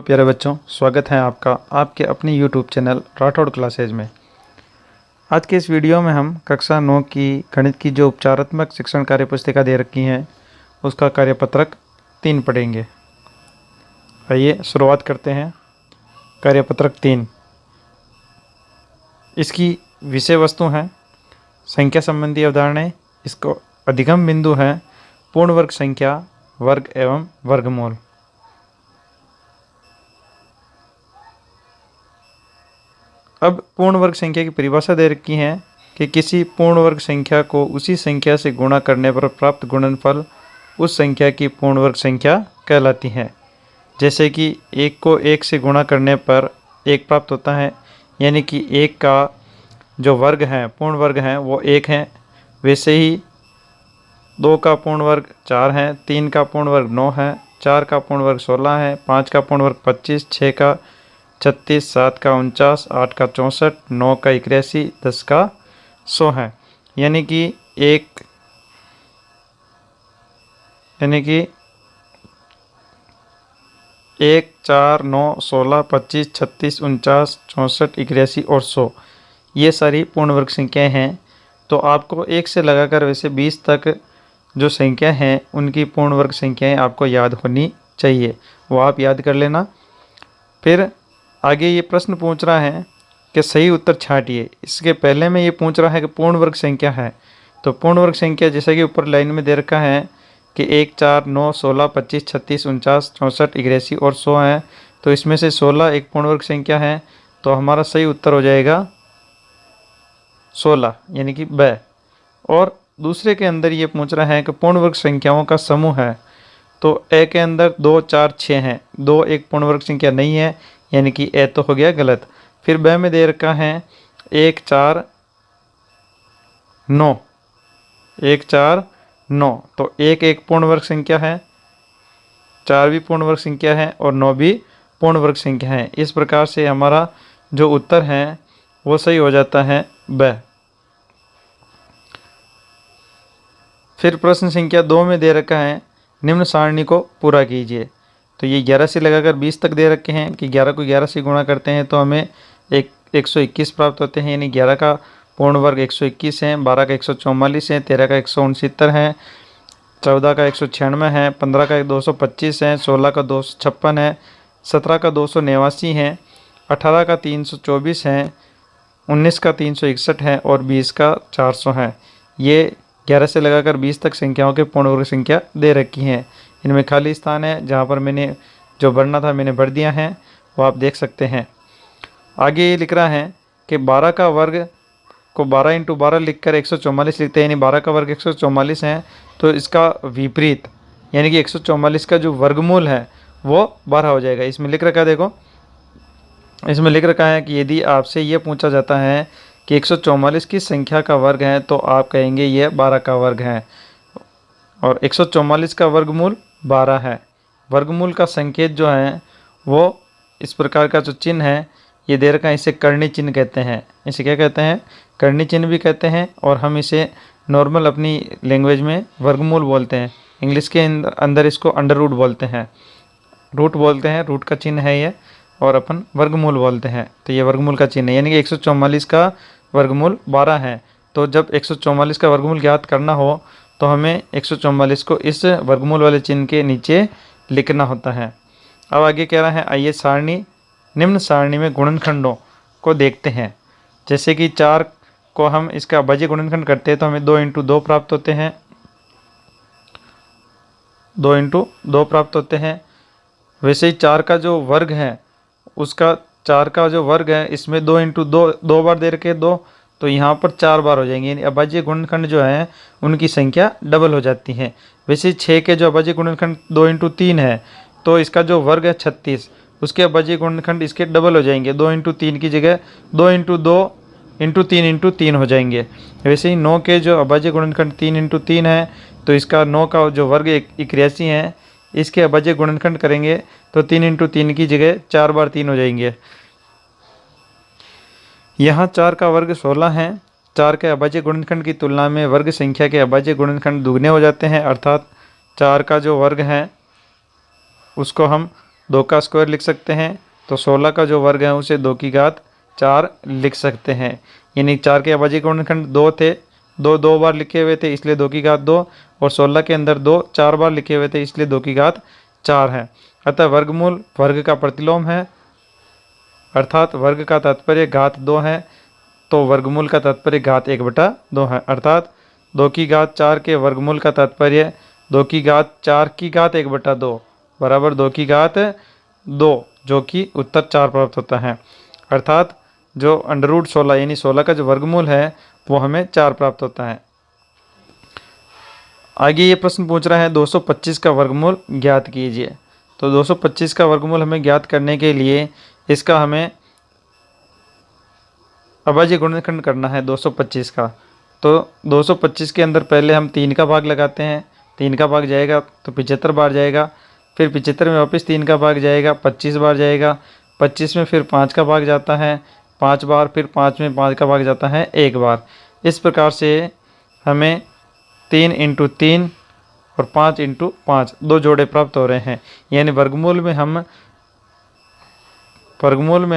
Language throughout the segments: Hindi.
हेलो प्यारे बच्चों, स्वागत है आपका आपके अपनी यूट्यूब चैनल राठौड़ क्लासेज में। आज के इस वीडियो में हम कक्षा 9 की गणित की जो उपचारात्मक शिक्षण कार्य पुस्तिका दे रखी हैं उसका कार्यपत्रक 3 पढ़ेंगे। आइए शुरुआत करते हैं। कार्यपत्रक 3, इसकी विषय वस्तु है संख्या संबंधी अवधारणाएं। इसको अधिगम बिंदु है पूर्ण वर्ग संख्या, वर्ग एवं वर्गमूल। अब पूर्ण वर्ग संख्या की परिभाषा दे रखी है कि किसी पूर्ण वर्ग संख्या को उसी संख्या से गुणा करने पर प्राप्त गुणनफल उस संख्या की पूर्ण वर्ग संख्या कहलाती है। जैसे कि 1 को 1 से गुणा करने पर 1 प्राप्त होता है, यानी कि 1 का जो वर्ग है, पूर्ण वर्ग है, वो 1 है। वैसे ही 2 का पूर्ण वर्ग 4 है, 3 का पूर्ण वर्ग 9 है, 4 का पूर्ण वर्ग 16 है, 5 का पूर्ण वर्ग 25, 6 का 36, 7 का 49, 8 का 64, 9 का 81, 10 का 100 है। यानी कि 1 4 9 16 25 36 49 64 81 और 100 ये सारी पूर्ण वर्ग संख्याएं हैं। तो आपको 1 से लगाकर वैसे 20 तक जो संख्या हैं उनकी पूर्ण वर्ग संख्याएं आपको याद होनी चाहिए, वो आप याद कर लेना। फिर आगे ये प्रश्न पूछ रहा है कि सही उत्तर छांटिए। इसके पहले में ये पूछ रहा है कि पूर्ण वर्ग संख्या है, तो पूर्ण वर्ग संख्या जैसा कि ऊपर लाइन में दे रखा है कि 1 4 9 16 25 36 49 64 81 और 100 है। तो इसमें से 16 एक पूर्ण वर्ग संख्या है, तो हमारा सही उत्तर हो जाएगा 16, यानी कि ब। और दूसरे के अंदर ये पूछ रहा है कि पूर्ण वर्ग संख्याओं का समूह है, तो ए के अंदर 2 4 6 हैं, 2 एक पूर्ण वर्ग संख्या नहीं है, यानी कि ए तो हो गया गलत। फिर ब में दे रखा है 1 4 9, 1 4 9, तो 1 एक पूर्ण वर्ग संख्या है, 4 भी पूर्ण वर्ग संख्या है और 9 भी पूर्ण वर्ग संख्या है। इस प्रकार से हमारा जो उत्तर है वो सही हो जाता है ब। फिर प्रश्न संख्या 2 में दे रखा है निम्न सारणी को पूरा कीजिए। तो ये 11 से लगाकर 20 तक दे रखे हैं कि 11 को 11 से गुणा करते हैं तो हमें 121 प्राप्त होते हैं, यानी 11 का पूर्ण वर्ग 121 है, 12 का 144 है, 13 का 169 है, 14 का 196 है, 15 का 225 है, 16 का 256 है, 17 का 289 है, 18 का 324 है, 19 का 361 है और 20 का 400 है। ये 11 से लगाकर 20 तक संख्याओं के पूर्ण वर्ग संख्या दे रखी हैं। इनमें खाली स्थान है, जहाँ पर मैंने जो भरना था मैंने भर दिया है, वो आप देख सकते हैं। आगे ये लिख रहा है कि 12 का वर्ग को 12 × 12 लिखकर 144 लिखते हैं, यानी 12 का वर्ग 144 है। तो इसका विपरीत यानी कि 144 का जो वर्गमूल है वो 12 हो जाएगा। इसमें लिख रखा है, देखो इसमें लिख रखा है कि यदि आपसे ये पूछा जाता है कि 144 की संख्या का वर्ग है तो आप कहेंगे ये 12 का वर्ग है, और 144 का वर्गमूल 12 है। वर्गमूल का संकेत जो है वो इस प्रकार का जो चिन्ह है ये दे रखा है, इसे कर्णी चिन्ह कहते हैं। इसे क्या कहते हैं? कर्णी चिन्ह भी कहते हैं, और हम इसे नॉर्मल अपनी लैंग्वेज में वर्गमूल बोलते हैं। इंग्लिश के अंदर इसको अंडर रूट बोलते हैं, रूट बोलते हैं, रूट का चिन्ह है ये, और अपन वर्गमूल बोलते हैं। तो ये वर्गमूल का चिन्ह है, यानी कि 144 का वर्गमूल 12 है। तो जब 144 का वर्गमूल ज्ञात करना हो तो हमें 144 को इस वर्गमूल वाले चिन्ह के नीचे लिखना होता है। अब आगे कह रहा है आइए निम्न सारणी में गुणनखंडों को देखते हैं। जैसे कि 4 को हम इसका अभाज्य गुणनखंड करते हैं तो हमें 2 × 2 प्राप्त होते हैं, 2 × 2 प्राप्त होते हैं। वैसे ही 4 का जो वर्ग है उसका 4 का जो वर्ग है इसमें 2 × 2 2 बार दे रखे 2, तो यहाँ पर 4 बार हो जाएंगे, यानी अभाज्य गुणनखंड जो है उनकी संख्या डबल हो जाती है। वैसे 6 के जो अभाज्य गुणनखंड 2 × 3 है, तो इसका जो वर्ग है 36, उसके अभाज्य गुणनखंड इसके डबल हो जाएंगे, 2 × 3 की जगह 2 × 2 × 3 × 3 हो जाएंगे। वैसे ही 9 के जो अभाज्य गुणनखंड 3 × 3 है, तो इसका 9 का जो वर्ग 81 है, इसके अभाज्य गुणनखंड करेंगे तो 3 × 3 की जगह 4 बार 3 हो जाएंगे। यहाँ 4 का वर्ग 16 है। 4 के अभाज्य गुणनखंड की तुलना में वर्ग संख्या के अभाज्य गुणनखंड दुगने हो जाते हैं, अर्थात 4 का जो वर्ग है उसको हम 2 का स्क्वायर लिख सकते हैं, तो 16 का जो वर्ग है उसे 2 की घात 4 लिख सकते हैं। यानी 4 के अभाज्य गुणनखंड 2 थे, 2 बार लिखे हुए थे इसलिए 2 की घात 2, और 16 के अंदर 2 4 बार लिखे हुए थे इसलिए 2 की घात 4 है। अतः वर्गमूल वर्ग का प्रतिलोम है, अर्थात वर्ग का तात्पर्य घात 2 है, तो वर्गमूल का तात्पर्य घात 1/2 है। अर्थात 2 की घात 4 के वर्गमूल का तात्पर्य 2 की घात 4 की घात 1/2 बराबर 2 की घात 2, जो कि उत्तर 4 प्राप्त होता है। अर्थात जो √16 यानी 16 का जो वर्गमूल है वो हमें 4 प्राप्त होता है। आगे ये प्रश्न पूछ रहा है 225 का वर्गमूल ज्ञात कीजिए। तो 225 का वर्गमूल हमें ज्ञात करने के लिए इसका हमें अभाज्य गुणनखंड करना है 225 का। तो 225 के अंदर पहले हम 3 का भाग लगाते हैं, 3 का भाग जाएगा तो 75 बार जाएगा, फिर 75 में वापस 3 का भाग जाएगा, 25 बार जाएगा, 25 में फिर 5 का भाग जाता है 5 बार, फिर 5 में 5 का भाग जाता है 1 बार। इस प्रकार से हमें 3 × 3 और 5 × 5 2 जोड़े प्राप्त हो रहे हैं। यानी वर्गमूल में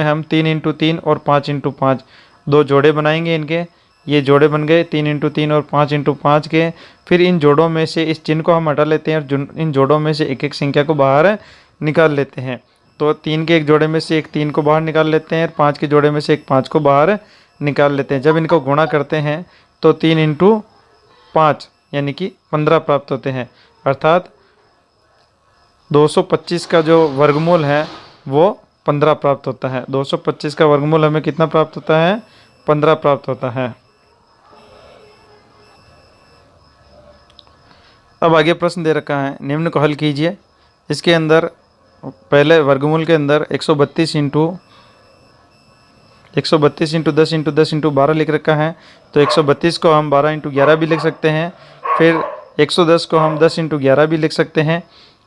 हम 3 × 3 और 5 × 5 2 जोड़े बनाएंगे इनके। ये जोड़े बन गए 3 × 3 और 5 × 5 के। फिर इन जोड़ों में से इस चिन्ह को हम हटा लेते हैं और इन जोड़ों में से एक एक संख्या को बाहर निकाल लेते हैं। तो 3 के एक जोड़े में से एक 3 को बाहर निकाल लेते हैं और 5 के जोड़े में से एक 5 को बाहर निकाल लेते हैं। जब इनको गुणा करते हैं तो 3 × 5 यानी कि 15 प्राप्त होते हैं। अर्थात 225 का जो वर्गमूल है वो 15 प्राप्त होता है। 225 का वर्गमूल हमें कितना प्राप्त होता है? 15 प्राप्त होता है। अब आगे प्रश्न दे रखा है, निम्न को हल कीजिए। इसके अंदर पहले वर्गमूल के अंदर 132 × 10 × 10 × 12 लिख रखा है। तो 132 को हम 12 × 11 भी लिख सकते हैं, फिर 110 को हम 10 × 11 भी लिख सकते हैं।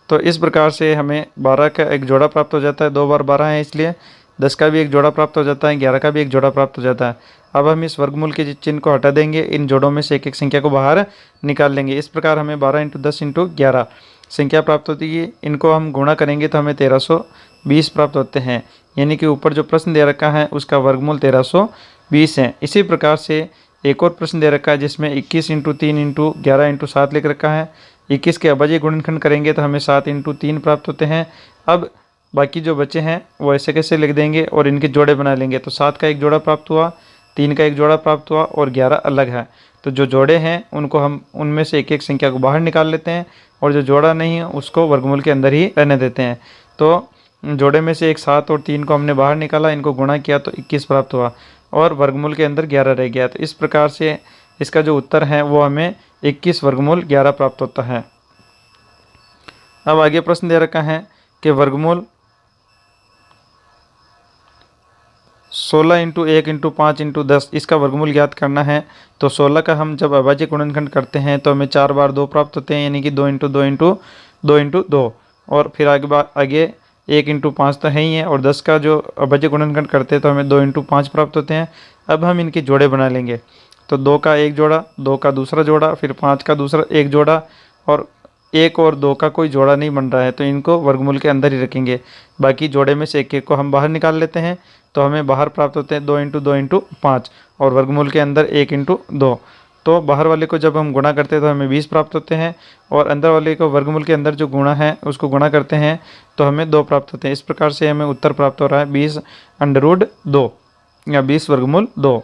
तो इस प्रकार से हमें 12 का एक जोड़ा प्राप्त हो जाता है, 2 बार 12 है इसलिए 10 का भी एक जोड़ा प्राप्त हो जाता है, 11 का भी एक जोड़ा प्राप्त हो जाता है। अब हम इस वर्गमूल के चिन्ह को हटा देंगे, इन जोड़ों में से एक एक संख्या को बाहर निकाल लेंगे। इस प्रकार हमें 12 × 10 × 11 संख्या प्राप्त होती है। इनको हम गुणा करेंगे तो हमें 1320 प्राप्त होते हैं। यानी कि ऊपर जो प्रश्न दे रखा है उसका वर्गमूल 1320 है। इसी प्रकार से एक और प्रश्न दे रखा है जिसमें 21 × 3 × 11 × 7 लिख रखा है। 21 के अभाज्य गुणनखंड करेंगे तो हमें 7 × 3 प्राप्त होते हैं। अब बाकी जो बचे हैं वो ऐसे कैसे लिख देंगे और इनके जोड़े बना लेंगे। तो 7 का एक जोड़ा प्राप्त हुआ, 3 का एक जोड़ा प्राप्त हुआ और 11 अलग है। तो जो जोड़े हैं उनको हम उनमें से एक एक संख्या को बाहर निकाल लेते हैं और जो जोड़ा नहीं है उसको वर्गमूल के अंदर ही रहने देते हैं। तो जोड़े में से एक 7 और 3 को हमने बाहर निकाला, इनको गुणा किया तो 21 प्राप्त हुआ और वर्गमूल के अंदर 11 रह गया। तो इस प्रकार से इसका जो उत्तर है वो हमें 21 वर्गमूल 11 प्राप्त होता है। अब आगे प्रश्न दे रखा है कि वर्गमूल 16 × 1 × 5 × 10 इसका वर्गमूल ज्ञात करना है। तो 16 का हम जब अभाज्य गुणनखंड करते हैं तो हमें 4 बार 2 प्राप्त होते हैं, यानी कि 2 × 2 × 2 × 2 और फिर आगे 1 × 5 तो है ही है। और 10 का जो अभाज्य गुणनखंड करते हैं तो हमें 2 × 5 प्राप्त होते हैं। अब हम इनके जोड़े बना लेंगे। तो 2 का एक जोड़ा, 2 का दूसरा जोड़ा, फिर 5 का दूसरा एक जोड़ा और 1 और 2 का कोई जोड़ा नहीं बन रहा है तो इनको वर्गमूल के अंदर ही रखेंगे। बाकी जोड़े में से एक एक को हम बाहर निकाल लेते हैं तो हमें बाहर प्राप्त होते हैं 2 × 2 × 5 और वर्गमूल के अंदर 1 × 2। तो बाहर वाले को जब हम गुणा करते हैं तो हमें 20 प्राप्त होते हैं और अंदर वाले को वर्गमूल के अंदर जो गुणा है उसको गुणा करते हैं तो हमें 2 प्राप्त होते हैं। इस प्रकार से हमें उत्तर प्राप्त हो रहा है 20√2 या 20 वर्गमूल 2।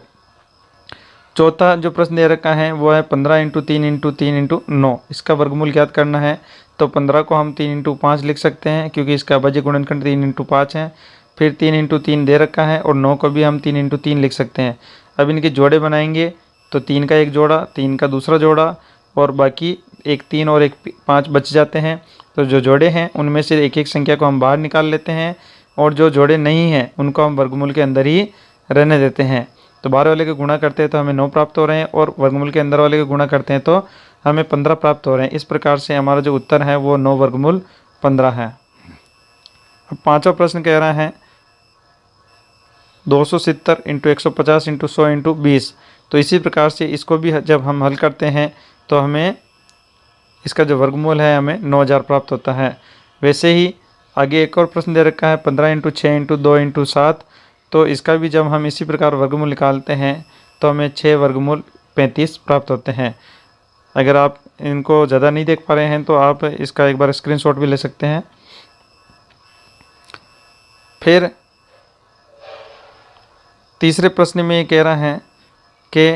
चौथा जो प्रश्न दे रखा है वो है 15 × 3 × 3 × 9 इसका वर्गमूल ज्ञात करना है। तो 15 को हम 3 × 5 लिख सकते हैं क्योंकि इसका अभाज्य गुणनखंड 3 × 5 है। फिर 3 × 3 दे रखा है और 9 को भी हम 3 × 3 लिख सकते हैं। अब इनके जोड़े बनाएंगे तो 3 का एक जोड़ा, 3 का दूसरा जोड़ा और बाकी एक 3 और एक 5 बच जाते हैं। तो जो जोड़े हैं उनमें से एक एक संख्या को हम बाहर निकाल लेते हैं और जो जोड़े नहीं हैं उनको हम वर्गमूल के अंदर ही रहने देते हैं। तो बाहर वाले के गुणा करते हैं तो हमें 9 प्राप्त हो रहे हैं और वर्गमूल के अंदर वाले के गुणा करते हैं तो हमें 15 प्राप्त हो रहे हैं। इस प्रकार से हमारा जो उत्तर है वो 9 वर्गमूल 15 है। अब पांचवा प्रश्न कह रहा है 270 × 150 × 100 × 20। तो इसी प्रकार से इसको भी जब हम हल करते हैं तो हमें इसका जो वर्गमूल है हमें 9000 प्राप्त होता है। वैसे ही आगे एक और प्रश्न दे रखा है 15 इंटू 6 इंटू 2 इंटू 7। तो इसका भी जब हम इसी प्रकार वर्गमूल निकालते हैं तो हमें 6 वर्गमूल 35 प्राप्त होते हैं। अगर आप इनको ज़्यादा नहीं देख पा रहे हैं तो आप इसका एक बार स्क्रीनशॉट भी ले सकते हैं। फिर तीसरे प्रश्न में ये कह रहा है कि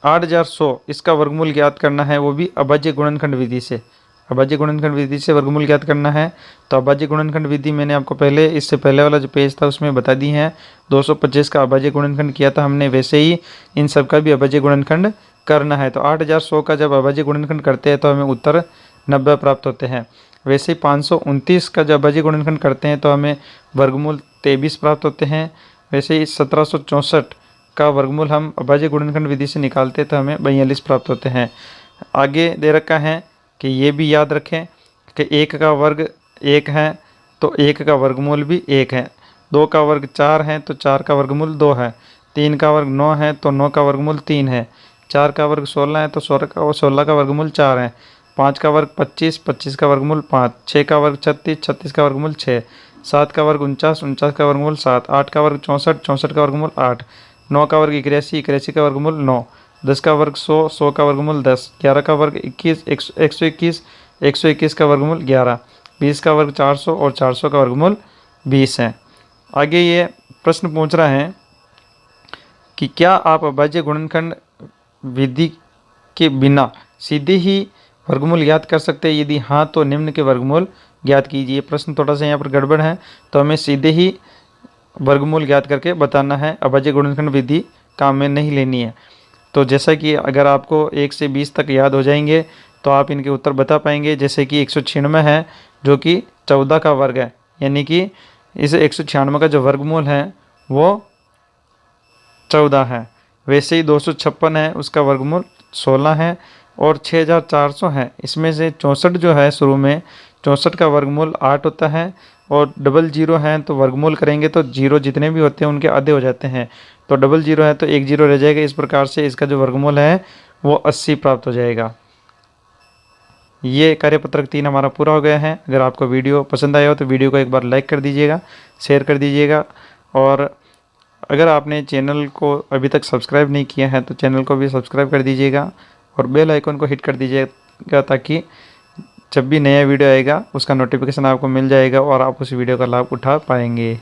8100 इसका वर्गमूल ज्ञात करना है, वो भी अभाज्य गुणनखंड विधि से। अभाज्य गुणनखंड विधि से वर्गमूल ज्ञात करना है। तो अभाज्य गुणनखंड विधि मैंने आपको पहले, इससे पहले वाला जो पेज था उसमें बता दी है। 225 का अभाज्य गुणनखंड किया था हमने, वैसे ही इन सब का भी अभाज्य गुणनखंड करना है। तो 8100 का जब अभाज्य गुणनखंड करते हैं तो हमें उत्तर 90 प्राप्त होते हैं। वैसे ही 529 का जब अभाज्य गुणनखंड करते हैं तो हमें वर्गमूल 23 प्राप्त होते हैं। वैसे ही 1764 का वर्गमूल हम अभाज्य गुणनखंड विधि से निकालते तो हमें 42 प्राप्त होते हैं। आगे दे रखा है कि ये भी याद रखें कि 1 का वर्ग 1 है तो 1 का वर्गमूल भी 1 है। 2 का वर्ग 4 है तो 4 का वर्गमूल 2 है। 3 का वर्ग 9 है तो 9 का वर्गमूल 3 है। 4 का वर्ग 16 है तो 16 का वर्गमूल 4 है। 5 का वर्ग 25, 25 का वर्गमूल 5। 6 का वर्ग 36, 36 का वर्गमूल 6। 7 का वर्ग 49, 49 का वर्गमूल 7। 8 का वर्ग 64, 64 का वर्गमूल 8। 9 का वर्ग 81, 81 का वर्गमूल 9। 10 का वर्ग 100, 100 का वर्गमूल 10। 11 का वर्ग 21, 121, 121 का वर्गमूल 11। 20 का वर्ग 400 और 400 का वर्गमूल 20 है। आगे ये प्रश्न पूछ रहा है कि क्या आप अभाज्य गुणनखंड विधि के बिना सीधे ही वर्गमूल ज्ञात कर सकते हैं? यदि हाँ तो निम्न के वर्गमूल ज्ञात कीजिए। प्रश्न थोड़ा सा यहाँ पर गड़बड़ है, तो हमें सीधे ही वर्गमूल ज्ञात करके बताना है, अभाज्य गुणनखंड विधि काम में नहीं लेनी है। तो जैसा कि अगर आपको 1 से 20 तक याद हो जाएंगे तो आप इनके उत्तर बता पाएंगे। जैसे कि 196 है जो कि 14 का वर्ग है, यानी कि इस 196 का जो वर्गमूल है वो 14 है। वैसे ही 256 है, उसका वर्गमूल 16 है। और 6400 है, इसमें से 64 जो है शुरू में 64 का वर्गमूल 8 होता है। और 00 है तो वर्गमूल करेंगे तो 0 जितने भी होते हैं उनके आधे हो जाते हैं, तो 00 है तो 1 0 रह जाएगा। इस प्रकार से इसका जो वर्गमूल है वो 80 प्राप्त हो जाएगा। ये कार्यपत्रक 3 हमारा पूरा हो गया है। अगर आपको वीडियो पसंद आया हो तो वीडियो को एक बार लाइक कर दीजिएगा, शेयर कर दीजिएगा। और अगर आपने चैनल को अभी तक सब्सक्राइब नहीं किया है तो चैनल को भी सब्सक्राइब कर दीजिएगा और बेल आइकन को हिट कर दीजिएगा, ताकि जब भी नया वीडियो आएगा उसका नोटिफिकेशन आपको मिल जाएगा और आप उस वीडियो का लाभ उठा पाएंगे।